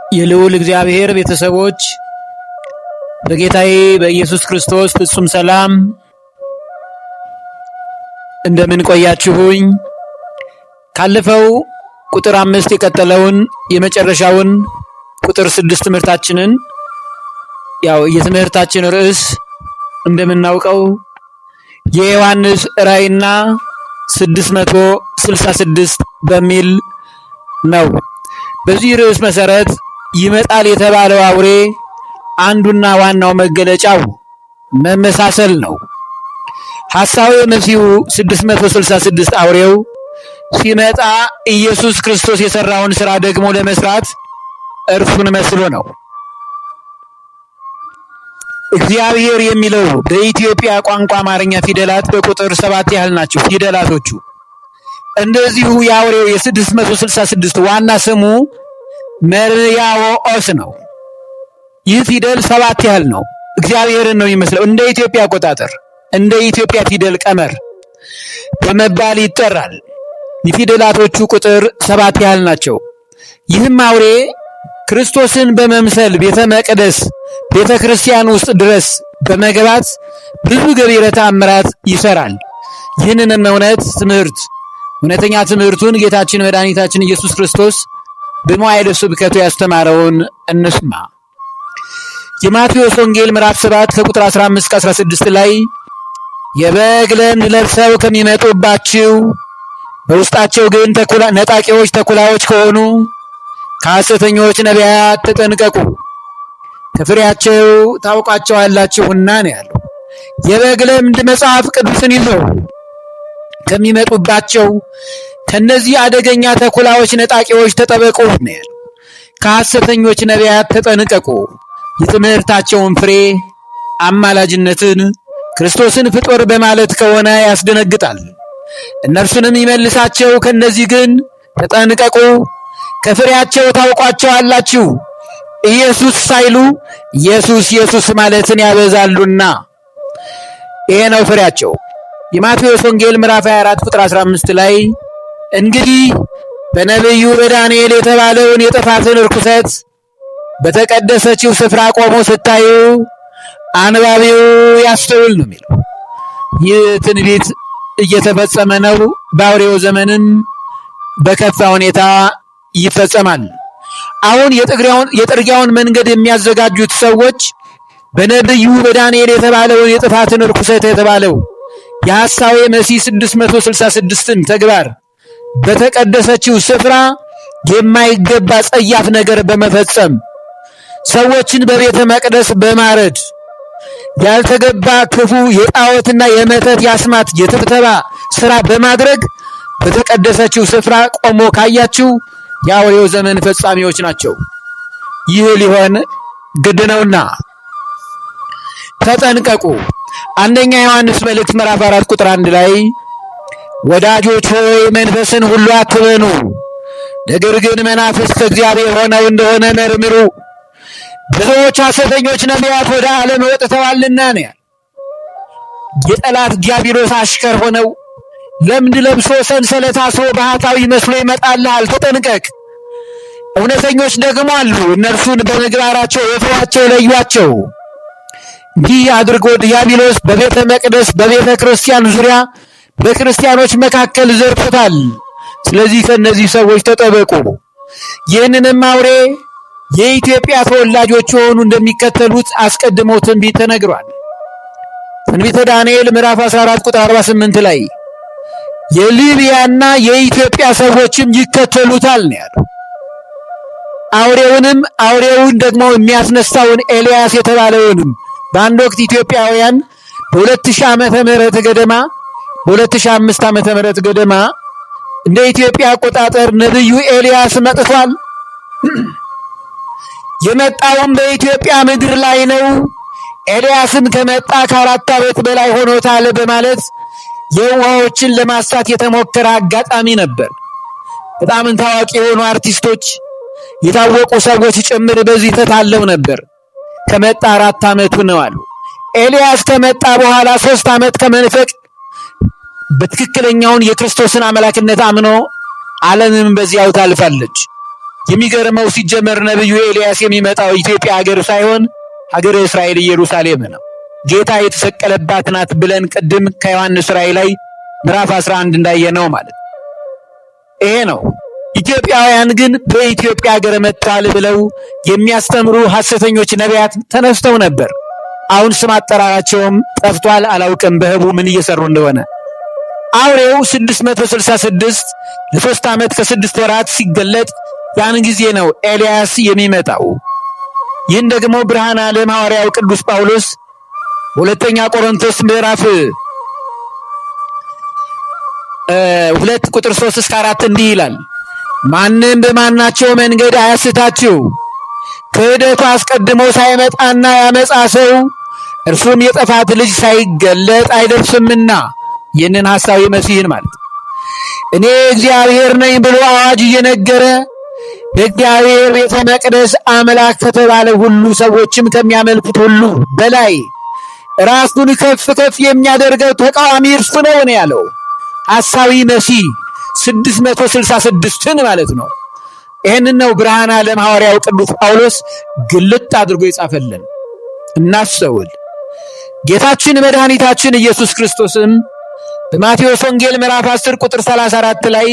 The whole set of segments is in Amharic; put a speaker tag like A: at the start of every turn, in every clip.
A: የልዑል እግዚአብሔር ቤተሰቦች በጌታዬ በኢየሱስ ክርስቶስ ፍጹም ሰላም እንደምን ቆያችሁኝ? ካለፈው ቁጥር 5 የቀጠለውን የመጨረሻውን ቁጥር 6 ትምህርታችንን የትምህርታችን ርዕስ እንደምናውቀው የዮሐንስ ራእይና 666 በሚል ነው። በዚህ ርዕስ መሰረት ይመጣል የተባለው አውሬ አንዱና ዋናው መገለጫው መመሳሰል ነው። ሐሳዌ መሲሁ 666 አውሬው ሲመጣ ኢየሱስ ክርስቶስ የሰራውን ሥራ ደግሞ ለመስራት እርሱን መስሎ ነው። እግዚአብሔር የሚለው በኢትዮጵያ ቋንቋ አማርኛ ፊደላት በቁጥር 7 ያህል ናቸው ፊደላቶቹ። እንደዚሁ የአውሬው የ666 ዋና ስሙ መርያዎስ ነው። ይህ ፊደል 7 ያህል ነው። እግዚአብሔርን ነው የሚመስለው። እንደ ኢትዮጵያ አቆጣጠር እንደ ኢትዮጵያ ፊደል ቀመር በመባል ይጠራል። የፊደላቶቹ ቁጥር 7 ያህል ናቸው። ይህም አውሬ ክርስቶስን በመምሰል ቤተ መቅደስ ቤተ ክርስቲያን ውስጥ ድረስ በመግባት ብዙ ገቢረ ተአምራት ይሰራል። ይህንንም እውነተኛ ትምህርቱን ጌታችን መድኃኒታችን ኢየሱስ ክርስቶስ በመዋዕለ ስብከቱ ያስተማረውን እንስማ። የማቴዎስ ወንጌል ምዕራፍ 7 ከቁጥር 15-16 ላይ የበግ ለምድ ለብሰው ከሚመጡባችሁ በውስጣቸው ግን ነጣቂዎች ተኩላዎች ከሆኑ ከሐሰተኞች ነቢያት ተጠንቀቁ፣ ከፍሬያቸው ታውቋቸዋላችሁና ነው ያለው። የበግ ለምድ መጽሐፍ ቅዱስን ይዘው ከሚመጡባቸው ከነዚህ አደገኛ ተኩላዎች ነጣቂዎች ተጠበቁ ነው ያለው። ከሐሰተኞች ነቢያት ተጠንቀቁ። የትምህርታቸውን ፍሬ አማላጅነትን ክርስቶስን ፍጡር በማለት ከሆነ ያስደነግጣል። እነርሱንም ይመልሳቸው ከነዚህ ግን ተጠንቀቁ፣ ከፍሬያቸው ታውቋቸዋላችሁ። ኢየሱስ ሳይሉ ኢየሱስ ማለትን ያበዛሉና ይሄ ነው ፍሬያቸው። የማቴዎስ ወንጌል ምዕራፍ 24 ቁጥር 15 ላይ እንግዲህ በነቢዩ በዳንኤል የተባለውን የጥፋትን ርኩሰት በተቀደሰችው ስፍራ ቆሞ ስታዩ አንባቢው ያስተውል ነው የሚለው። ይህ ትንቢት እየተፈጸመ ነው። በአውሬው ዘመንም በከፋ ሁኔታ ይፈጸማል። አሁን የጥርጊያውን መንገድ የሚያዘጋጁት ሰዎች በነቢዩ በዳንኤል የተባለውን የጥፋትን ርኩሰት የተባለው የሐሳዌ መሲህ 666ን ተግባር በተቀደሰችው ስፍራ የማይገባ ጸያፍ ነገር በመፈጸም ሰዎችን በቤተ መቅደስ በማረድ ያልተገባ ክፉ የጣዖትና የመተት የአስማት የትብተባ ስራ በማድረግ በተቀደሰችው ስፍራ ቆሞ ካያችሁ የአውሬው ዘመን ፈጻሚዎች ናቸው። ይህ ሊሆን ግድ ነውና ተጠንቀቁ። አንደኛ ዮሐንስ መልእክት ምዕራፍ 4 ቁጥር 1 ላይ ወዳጆች ሆይ መንፈስን ሁሉ አትመኑ፣ ነገር ግን መናፍስት ከእግዚአብሔር ሆነው እንደሆነ መርምሩ፣ ብዙዎች ሐሰተኞች ነቢያት ወደ ዓለም ወጥተዋልና ነው ያለው። የጠላት ዲያብሎስ አሽከር ሆነው ለምድ ለብሶ ሰንሰለት አስሮ ባህታዊ መስሎ ይመጣልሃል፣ ተጠንቀቅ። እውነተኞች ደግሞ አሉ፣ እነርሱን በምግባራቸው የፍሬያቸው ለዩአቸው። እንዲህ አድርጎ ዲያብሎስ በቤተ መቅደስ በቤተ ክርስቲያን ዙሪያ በክርስቲያኖች መካከል ዘርቶታል። ስለዚህ ከእነዚህ ሰዎች ተጠበቁ። ይህንንም አውሬ የኢትዮጵያ ተወላጆች የሆኑ እንደሚከተሉት አስቀድመው ትንቢት ተነግሯል። ትንቢተ ዳንኤል ምዕራፍ 14 ቁጥር 48 ላይ የሊቢያና የኢትዮጵያ ሰዎችም ይከተሉታል ነው ያለው። አውሬውን ደግሞ የሚያስነሳውን ኤልያስ የተባለውንም በአንድ ወቅት ኢትዮጵያውያን በ2000 ዓመተ ምህረት ገደማ በ2005 ዓመተ ምህረት ገደማ እንደ ኢትዮጵያ አቆጣጠር ነብዩ ኤልያስ መጥቷል። የመጣውም በኢትዮጵያ ምድር ላይ ነው። ኤልያስም ከመጣ ከ4 ዓመት በላይ ሆኖታል በማለት የውሃዎችን ለማሳት የተሞከረ አጋጣሚ ነበር። በጣም ታዋቂ የሆኑ አርቲስቶች የታወቁ ሰዎች ጭምር በዚህ ተታለው ነበር። ከመጣ 4 ዓመቱ ነው አሉ። ኤልያስ ከመጣ በኋላ 3 ዓመት ከመንፈቅ በትክክለኛውን የክርስቶስን አምላክነት አምኖ ዓለምም በዚያው ታልፋለች። የሚገርመው ሲጀመር ነብዩ ኤልያስ የሚመጣው ኢትዮጵያ ሀገር ሳይሆን ሀገረ እስራኤል ኢየሩሳሌም ነው። ጌታ የተሰቀለባት ናት ብለን ቅድም ከዮሐንስ ራእይ ላይ ምዕራፍ 11 እንዳየነው ማለት ይሄ ነው። ኢትዮጵያውያን ግን በኢትዮጵያ ሀገር መጥተዋል ብለው የሚያስተምሩ ሐሰተኞች ነቢያት ተነስተው ነበር። አሁን ስም አጠራራቸውም ጠፍቷል። አላውቅም በህቡ ምን እየሰሩ እንደሆነ። አውሬው 666 ለ3 ዓመት ከ6 ወራት ሲገለጥ ያን ጊዜ ነው ኤልያስ የሚመጣው። ይህን ደግሞ ብርሃነ ዓለም ሐዋርያው ቅዱስ ጳውሎስ ሁለተኛ ቆሮንቶስ ምዕራፍ 2 ቁጥር 3 እስከ 4 እንዲህ ይላል፣ ማንም በማናቸው መንገድ አያስታችሁ፣ ክህደቱ አስቀድሞ ሳይመጣና ያመጻ ሰው እርሱም የጥፋት ልጅ ሳይገለጥ አይደርስምና። ይህንን ሐሳዊ መሲህን ማለት እኔ እግዚአብሔር ነኝ ብሎ አዋጅ እየነገረ በእግዚአብሔር ቤተ መቅደስ አምላክ ከተባለ ሁሉ ሰዎችም ከሚያመልኩት ሁሉ በላይ ራሱን ከፍ ከፍ የሚያደርገው ተቃዋሚ እርሱ ነው ያለው ሐሳዊ መሲህ 666ን ማለት ነው። ይህንን ነው ብርሃነ ዓለም ሐዋርያው ቅዱስ ጳውሎስ ግልጥ አድርጎ የጻፈልን። እናስተውል። ጌታችን መድኃኒታችን ኢየሱስ ክርስቶስም በማቴዎስ ወንጌል ምዕራፍ 10 ቁጥር 34 ላይ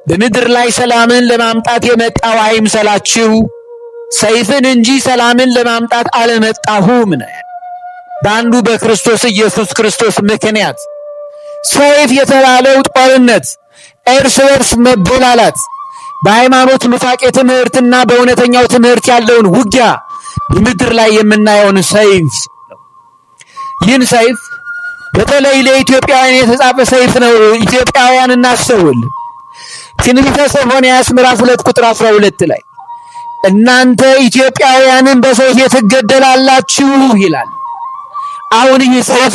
A: በምድር ላይ ሰላምን ለማምጣት የመጣው አይምሰላችሁ፣ ሰይፍን እንጂ ሰላምን ለማምጣት አልመጣሁም ነው። በአንዱ በክርስቶስ ኢየሱስ ክርስቶስ ምክንያት ሰይፍ የተባለው ጦርነት፣ እርስ በርስ መበላላት፣ በሃይማኖት ኑፋቄ ትምህርትና በእውነተኛው ትምህርት ያለውን ውጊያ በምድር ላይ የምናየውን ሰይፍ ነው። ይህን ሰይፍ በተለይ ለኢትዮጵያውያን የተጻፈ ሰይፍ ነው። ኢትዮጵያውያን እናስተውል። ትንቢተ ሶፎንያስ ምዕራፍ 2 ቁጥር 12 ላይ እናንተ ኢትዮጵያውያንን በሰይፍ ትገደላላችሁ ይላል። አሁን ይህ ሰይፍ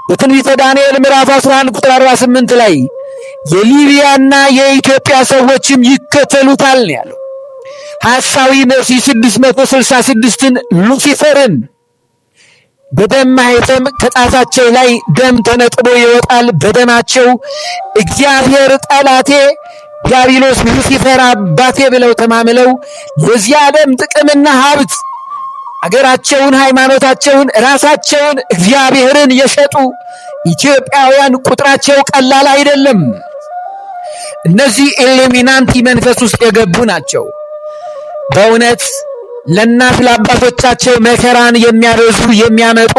A: በትንቢተ ዳንኤል ምዕራፍ 11 ቁጥር 48 ላይ የሊቢያና የኢትዮጵያ ሰዎችም ይከተሉታል ያለው ሐሳዊ መሲህ 666ን ሉሲፈርን በደም ማኅተም ከጣታቸው ላይ ደም ተነጥቦ ይወጣል። በደማቸው እግዚአብሔር ጠላቴ ዲያብሎስ ሉሲፈር አባቴ ብለው ተማምለው ለዚህ ዓለም ጥቅምና ሀብት አገራቸውን፣ ሃይማኖታቸውን፣ ራሳቸውን እግዚአብሔርን የሸጡ ኢትዮጵያውያን ቁጥራቸው ቀላል አይደለም። እነዚህ ኢሉሚናንቲ መንፈስ ውስጥ የገቡ ናቸው። በእውነት ለእናት ለአባቶቻቸው መከራን የሚያበዙ የሚያመጡ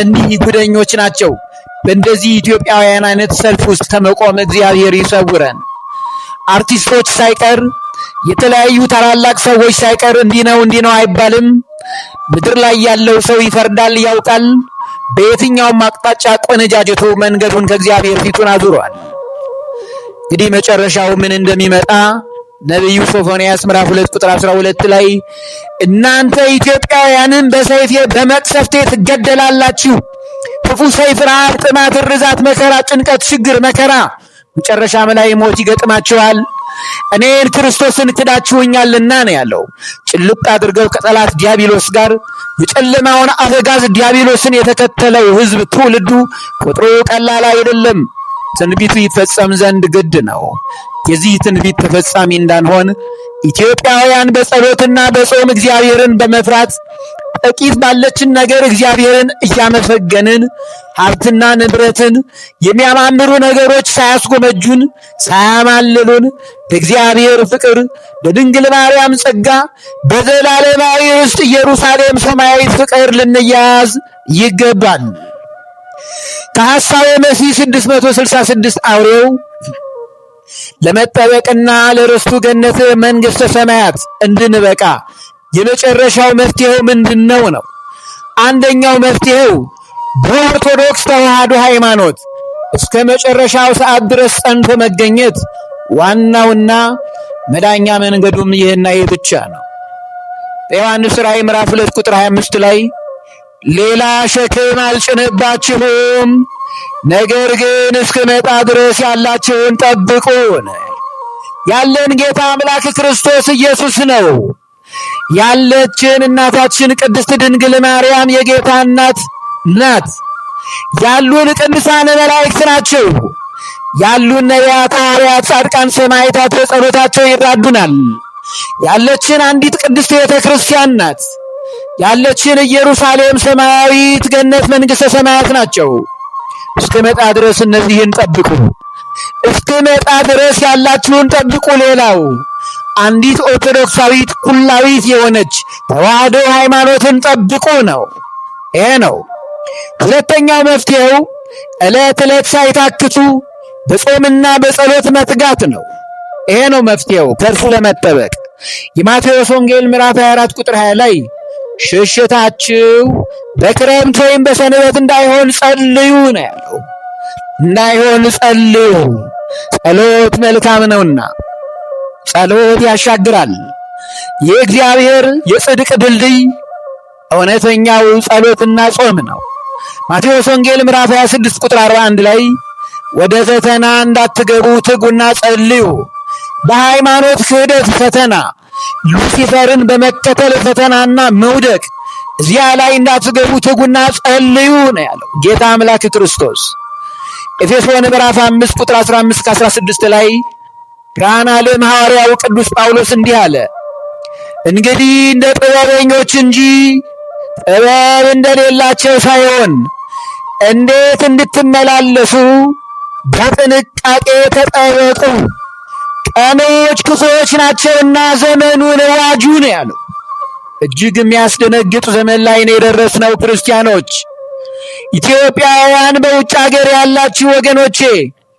A: እኒህ ጉደኞች ናቸው። በእንደዚህ ኢትዮጵያውያን አይነት ሰልፍ ውስጥ ከመቆም እግዚአብሔር ይሰውረን። አርቲስቶች ሳይቀር የተለያዩ ታላላቅ ሰዎች ሳይቀር እንዲህ ነው አይባልም። ምድር ላይ ያለው ሰው ይፈርዳል፣ ያውቃል። በየትኛውም አቅጣጫ ቆነጃጅቶ መንገዱን ከእግዚአብሔር ፊቱን አዙሯል። እንግዲህ መጨረሻው ምን እንደሚመጣ ነቢዩ ሶፎንያስ ምዕራፍ 2 ቁጥር 12 ላይ እናንተ ኢትዮጵያውያንን በሰይፍ በመቅሰፍቴ ትገደላላችሁ፣ ክፉ ሰይፍ፣ ረሃብ፣ ጥማት፣ ርዛት፣ መከራ፣ ጭንቀት፣ ችግር፣ መከራ መጨረሻም ላይ ሞት ይገጥማችኋል። እኔን ክርስቶስን ክዳችሁኛልና ነው ያለው። ጭልጥ አድርገው ከጠላት ዲያብሎስ ጋር የጨለማውን አበጋዝ ዲያብሎስን የተከተለው ሕዝብ ትውልዱ ቁጥሩ ቀላል አይደለም። ትንቢቱ ይፈጸም ዘንድ ግድ ነው። የዚህ ትንቢት ተፈጻሚ እንዳንሆን ኢትዮጵያውያን በጸሎትና በጾም እግዚአብሔርን በመፍራት ጥቂት ባለችን ነገር እግዚአብሔርን እያመሰገንን ሀብትና ንብረትን የሚያማምሩ ነገሮች ሳያስጎመጁን ሳያማልሉን በእግዚአብሔር ፍቅር በድንግል ማርያም ጸጋ በዘላለማዊ ርስት ኢየሩሳሌም ሰማያዊ ፍቅር ልንያዝ ይገባል። ከሐሳዌ መሲህ 666 አውሬው ለመጠበቅና ለርስቱ ገነት መንግሥተ ሰማያት እንድንበቃ የመጨረሻው መፍትሄው ምንድነው ነው? አንደኛው መፍትሄው በኦርቶዶክስ ተዋሕዶ ሃይማኖት እስከ መጨረሻው ሰዓት ድረስ ጸንቶ መገኘት ዋናውና መዳኛ መንገዱም ይህና ይህ ብቻ ነው። በዮሐንስ ራእይ ምዕራፍ 2 ቁጥር 25 ላይ ሌላ ሸክም አልጭንባችሁም፣ ነገር ግን እስክመጣ ድረስ ያላችሁን ጠብቁ። ያለን ጌታ አምላክ ክርስቶስ ኢየሱስ ነው። ያለችን እናታችን ቅድስት ድንግል ማርያም የጌታ እናት ናት። ያሉን ቅዱሳን መላእክት ናቸው። ያሉን ነቢያት፣ ሐዋርያት፣ ጻድቃን፣ ሰማዕታት በጸሎታቸው ይራዱናል። ያለችን አንዲት ቅድስት ቤተ ክርስቲያን ናት። ያለችን ኢየሩሳሌም ሰማያዊት ገነት መንግሥተ ሰማያት ናቸው። እስክመጣ ድረስ እነዚህን ጠብቁ። እስክመጣ ድረስ ያላችሁን ጠብቁ። ሌላው አንዲት ኦርቶዶክሳዊት ኩላዊት የሆነች ተዋህዶ ሃይማኖትን ጠብቁ ነው። ይሄ ነው። ሁለተኛው መፍትሄው ዕለት ዕለት ሳይታክቱ በጾምና በጸሎት መትጋት ነው። ይሄ ነው መፍትሄው ከእርሱ ለመጠበቅ። የማቴዎስ ወንጌል ምዕራፍ 24 ቁጥር 20 ላይ ሽሽታችሁ በክረምት ወይም በሰንበት እንዳይሆን ጸልዩ ነው ያለው። እንዳይሆን ጸልዩ። ጸሎት መልካም ነውና ጸሎት ያሻግራል። የእግዚአብሔር የጽድቅ ድልድይ እውነተኛው ጸሎትና ጾም ነው። ማቴዎስ ወንጌል ምዕራፍ 26 ቁጥር 41 ላይ ወደ ፈተና እንዳትገቡ ትጉና ጸልዩ። በሃይማኖት ክህደት ፈተና፣ ሉሲፈርን በመከተል ፈተናና መውደቅ፣ እዚያ ላይ እንዳትገቡ ትጉና ጸልዩ ነው ያለው ጌታ አምላክ ክርስቶስ። ኤፌሶን ምዕራፍ 5 ቁጥር 15-16 ላይ ብርሃነ ዓለም ሐዋርያው ቅዱስ ጳውሎስ እንዲህ አለ፣ እንግዲህ እንደ ጥበበኞች እንጂ ጥበብ እንደሌላቸው ሳይሆን እንዴት እንድትመላለሱ በጥንቃቄ ተጠበቁ፣ ቀኖች ክፉዎች ናቸውና ዘመኑን ዋጁ ነው ያለው። እጅግ የሚያስደነግጥ ዘመን ላይ ነው የደረስነው ክርስቲያኖች። ኢትዮጵያውያን፣ በውጭ ሀገር ያላችሁ ወገኖቼ፣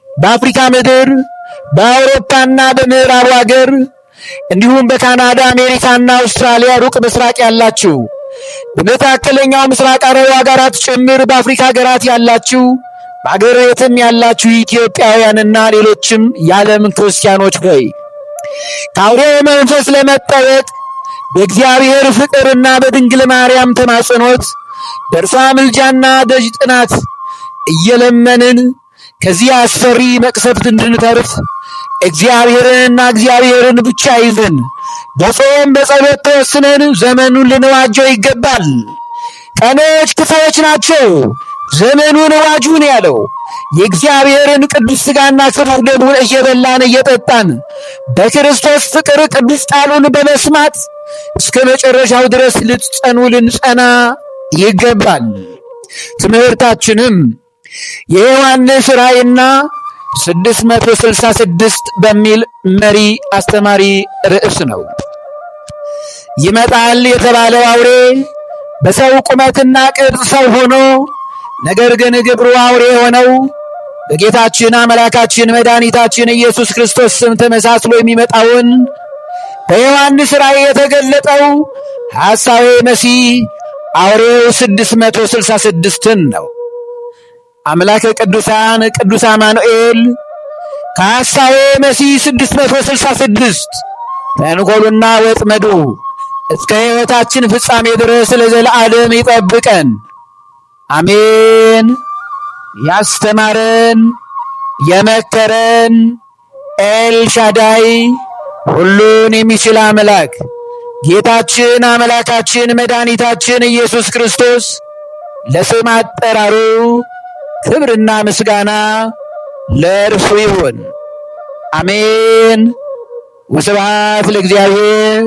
A: በአፍሪካ ምድር፣ በአውሮፓና በምዕራቡ ሀገር እንዲሁም በካናዳ፣ አሜሪካና አውስትራሊያ፣ ሩቅ ምስራቅ ያላችሁ፣ በመካከለኛው ምስራቅ አረብ ሀገራት ጭምር በአፍሪካ ሀገራት ያላችሁ፣ በአገር ቤትም ያላችሁ ኢትዮጵያውያንና ሌሎችም የዓለም ክርስቲያኖች ሆይ ከአውሬው መንፈስ ለመጠበቅ በእግዚአብሔር ፍቅርና በድንግል ማርያም ተማጽኖት በእርሷ ምልጃና ደጅ ጥናት እየለመንን ከዚህ አስፈሪ መቅሰፍት እንድንተርፍ እግዚአብሔርንና እግዚአብሔርን ብቻ ይዘን በጾም በጸሎት ተወስነን ዘመኑን ልንዋጀው ይገባል። ቀኖች ክፉዎች ናቸው፣ ዘመኑን ዋጁን ያለው የእግዚአብሔርን ቅዱስ ሥጋና ክቡር ደሙን እየበላን እየጠጣን በክርስቶስ ፍቅር ቅዱስ ቃሉን በመስማት እስከ መጨረሻው ድረስ ልንጸና ይገባል። ትምህርታችንም የዮሐንስ ራእይና 666 በሚል መሪ አስተማሪ ርዕስ ነው። ይመጣል የተባለው አውሬ በሰው ቁመትና ቅርጽ ሰው ሆኖ ነገር ግን ግብሩ አውሬ የሆነው በጌታችን አምላካችን መድኃኒታችን ኢየሱስ ክርስቶስ ስም ተመሳስሎ የሚመጣውን በዮሐንስ ራእይ የተገለጠው ሐሳዌ መሲህ አውሬው 666ን ነው። አምላከ ቅዱሳን ቅዱስ አማኑኤል ከሐሳዌ መሲህ 666 ተንኮሉና ወጥመዱ እስከ ሕይወታችን ፍጻሜ ድረስ ለዘለዓለም ይጠብቀን። አሜን። ያስተማረን የመከረን ኤልሻዳይ ሁሉን የሚችል አምላክ ጌታችን አምላካችን መድኃኒታችን ኢየሱስ ክርስቶስ ለስም አጠራሩ ክብርና ምስጋና ለእርሱ ይሁን። አሜን። ወስብሐት ለእግዚአብሔር።